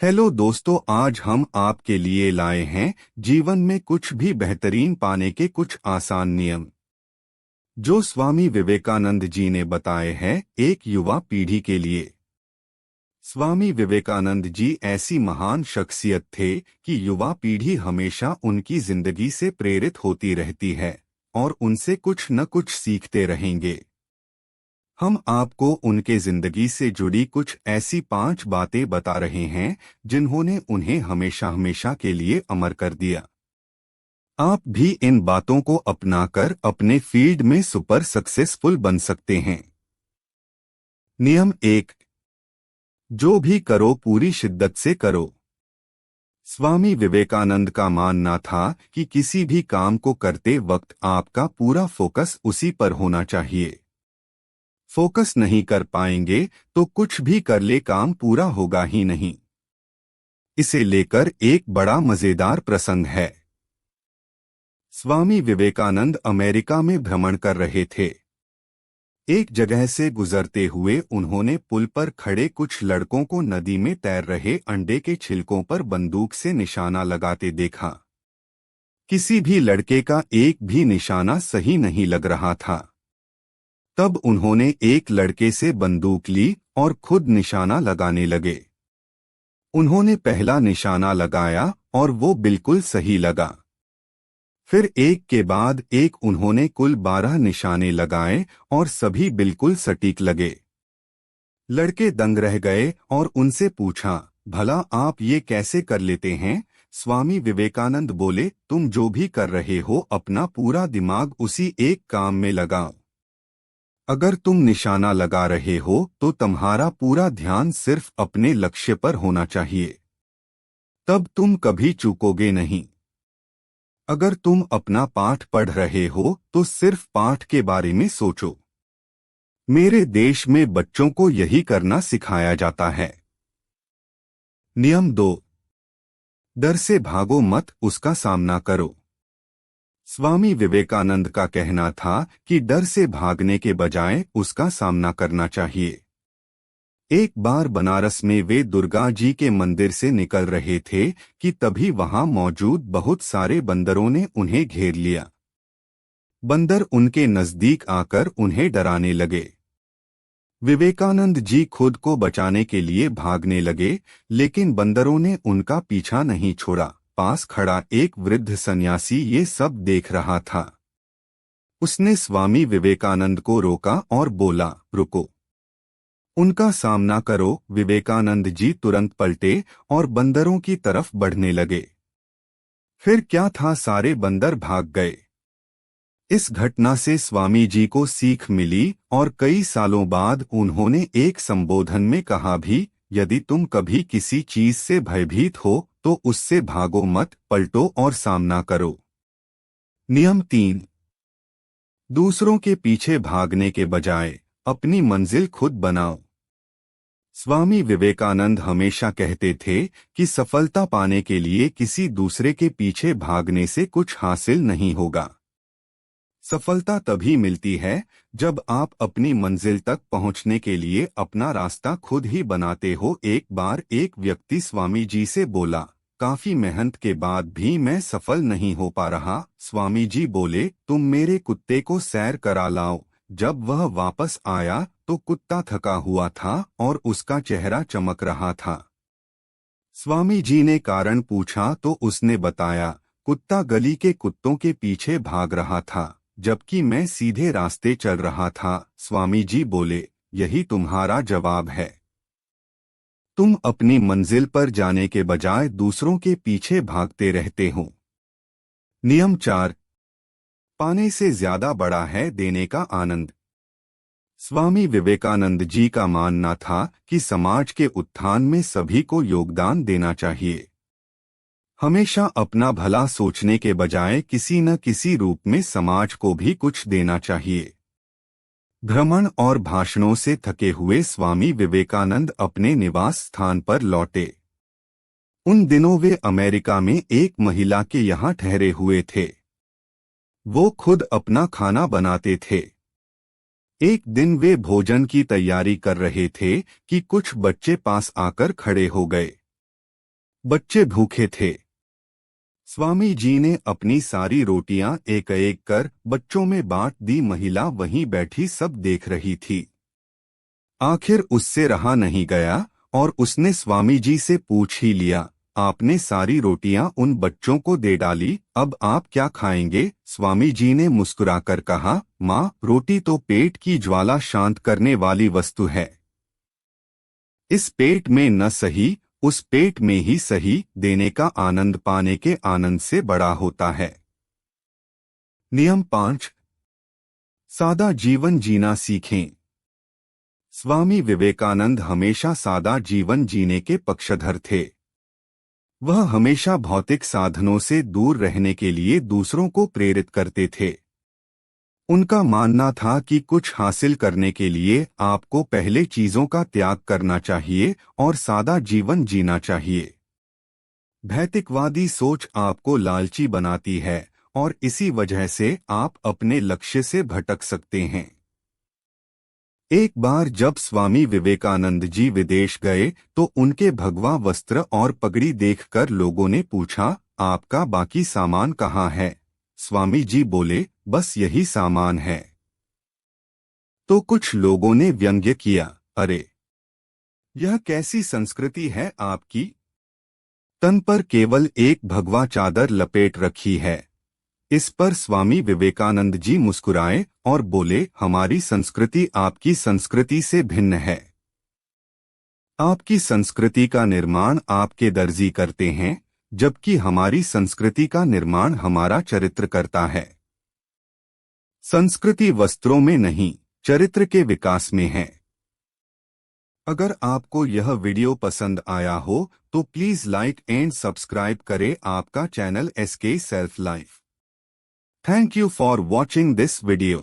Hello दोस्तों, आज हम आपके लिए लाए हैं जीवन में कुछ भी बेहतरीन पाने के कुछ आसान नियम जो स्वामी विवेकानंद जी ने बताए हैं एक युवा पीढ़ी के लिए। स्वामी विवेकानंद जी ऐसी महान शख्सियत थे कि युवा पीढ़ी हमेशा उनकी जिंदगी से प्रेरित होती रहती है और उनसे कुछ न कुछ सीखते रहेंगे। हम आपको उनके जिंदगी से जुड़ी कुछ ऐसी 5 बातें बता रहे हैं जिन्होंने उन्हें हमेशा हमेशा के लिए अमर कर दिया। आप भी इन बातों को अपनाकर अपने फील्ड में सुपर सक्सेसफुल बन सकते हैं। नियम 1, जो भी करो पूरी शिद्दत से करो। स्वामी विवेकानंद का मानना था कि किसी भी काम को करते वक्त आपका पूरा फोकस उसी पर होना चाहिए। फोकस नहीं कर पाएंगे तो कुछ भी कर ले काम पूरा होगा ही नहीं। इसे लेकर एक बड़ा मजेदार प्रसंग है। स्वामी विवेकानंद अमेरिका में भ्रमण कर रहे थे। एक जगह से गुजरते हुए उन्होंने पुल पर खड़े कुछ लड़कों को नदी में तैर रहे अंडे के छिलकों पर बंदूक से निशाना लगाते देखा। किसी भी लड़के का एक भी निशाना सही नहीं लग रहा था। तब उन्होंने एक लड़के से बंदूक ली और खुद निशाना लगाने लगे। उन्होंने पहला निशाना लगाया और वो बिल्कुल सही लगा। फिर एक के बाद एक उन्होंने कुल 12 निशाने लगाए और सभी बिल्कुल सटीक लगे। लड़के दंग रह गए और उनसे पूछा, भला आप ये कैसे कर लेते हैं? स्वामी विवेकानंद बोले, तुम जो भी कर रहे हो अपना पूरा दिमाग उसी एक काम में लगाओ। अगर तुम निशाना लगा रहे हो तो तुम्हारा पूरा ध्यान सिर्फ अपने लक्ष्य पर होना चाहिए। तब तुम कभी चूकोगे नहीं। अगर तुम अपना पाठ पढ़ रहे हो तो सिर्फ पाठ के बारे में सोचो। मेरे देश में बच्चों को यही करना सिखाया जाता है। नियम 2, डर से भागो मत, उसका सामना करो। स्वामी विवेकानंद का कहना था कि डर से भागने के बजाय उसका सामना करना चाहिए। एक बार बनारस में वे दुर्गा जी के मंदिर से निकल रहे थे कि तभी वहां मौजूद बहुत सारे बंदरों ने उन्हें घेर लिया। बंदर उनके नजदीक आकर उन्हें डराने लगे। विवेकानंद जी खुद को बचाने के लिए भागने लगे, लेकिन बंदरों ने उनका पीछा नहीं छोड़ा। पास खड़ा एक वृद्ध सन्यासी ये सब देख रहा था। उसने स्वामी विवेकानंद को रोका और बोला, रुको, उनका सामना करो। विवेकानंद जी तुरंत पलटे और बंदरों की तरफ बढ़ने लगे। फिर क्या था, सारे बंदर भाग गए। इस घटना से स्वामी जी को सीख मिली और कई सालों बाद उन्होंने एक संबोधन में कहा भी, यदि तुम कभी किसी चीज से भयभीत हो तो उससे भागो मत, पलटो और सामना करो। नियम 3, दूसरों के पीछे भागने के बजाय अपनी मंजिल खुद बनाओ। स्वामी विवेकानंद हमेशा कहते थे कि सफलता पाने के लिए किसी दूसरे के पीछे भागने से कुछ हासिल नहीं होगा। सफलता तभी मिलती है जब आप अपनी मंजिल तक पहुंचने के लिए अपना रास्ता खुद ही बनाते हो। एक बार एक व्यक्ति स्वामी जी से बोला, काफी मेहनत के बाद भी मैं सफल नहीं हो पा रहा। स्वामी जी बोले, तुम मेरे कुत्ते को सैर करा लाओ। जब वह वापस आया तो कुत्ता थका हुआ था और उसका चेहरा चमक रहा था। स्वामी जी ने कारण पूछा तो उसने बताया, कुत्ता गली के कुत्तों के पीछे भाग रहा था जबकि मैं सीधे रास्ते चल रहा था। स्वामी जी बोले, यही तुम्हारा जवाब है। तुम अपनी मंजिल पर जाने के बजाय दूसरों के पीछे भागते रहते हो। नियम 4, पाने से ज्यादा बड़ा है देने का आनंद। स्वामी विवेकानंद जी का मानना था कि समाज के उत्थान में सभी को योगदान देना चाहिए। हमेशा अपना भला सोचने के बजाय किसी न किसी रूप में समाज को भी कुछ देना चाहिए। भ्रमण और भाषणों से थके हुए स्वामी विवेकानंद अपने निवास स्थान पर लौटे। उन दिनों वे अमेरिका में एक महिला के यहाँ ठहरे हुए थे। वो खुद अपना खाना बनाते थे। एक दिन वे भोजन की तैयारी कर रहे थे कि कुछ बच्चे पास आकर खड़े हो गए। बच्चे भूखे थे। स्वामी जी ने अपनी सारी रोटियां एक एक कर बच्चों में बांट दी। महिला वहीं बैठी सब देख रही थी। आखिर उससे रहा नहीं गया और उसने स्वामी जी से पूछ ही लिया, आपने सारी रोटियां उन बच्चों को दे डाली, अब आप क्या खाएंगे? स्वामी जी ने मुस्कुराकर कहा, माँ, रोटी तो पेट की ज्वाला शांत करने वाली वस्तु है। इस पेट में न सही, उस पेट में ही सही, देने का आनंद पाने के आनंद से बड़ा होता है। नियम 5। सादा जीवन जीना सीखें। स्वामी विवेकानंद हमेशा सादा जीवन जीने के पक्षधर थे। वह हमेशा भौतिक साधनों से दूर रहने के लिए दूसरों को प्रेरित करते थे। उनका मानना था कि कुछ हासिल करने के लिए आपको पहले चीजों का त्याग करना चाहिए और सादा जीवन जीना चाहिए। भौतिकवादी सोच आपको लालची बनाती है और इसी वजह से आप अपने लक्ष्य से भटक सकते हैं। एक बार जब स्वामी विवेकानंद जी विदेश गए तो उनके भगवा वस्त्र और पगड़ी देखकर लोगों ने पूछा, आपका बाकी सामान कहाँ है? स्वामी जी बोले, बस यही सामान है। तो कुछ लोगों ने व्यंग्य किया, अरे, यह कैसी संस्कृति है आपकी? तन पर केवल एक भगवा चादर लपेट रखी है। इस पर स्वामी विवेकानंद जी मुस्कुराए और बोले, हमारी संस्कृति आपकी संस्कृति से भिन्न है। आपकी संस्कृति का निर्माण आपके दर्जी करते हैं, जबकि हमारी संस्कृति का निर्माण हमारा चरित्र करता है। संस्कृति वस्त्रों में नहीं, चरित्र के विकास में है। अगर आपको यह वीडियो पसंद आया हो तो प्लीज लाइक एंड सब्सक्राइब करें आपका channel SK self life. Thank you for watching this video.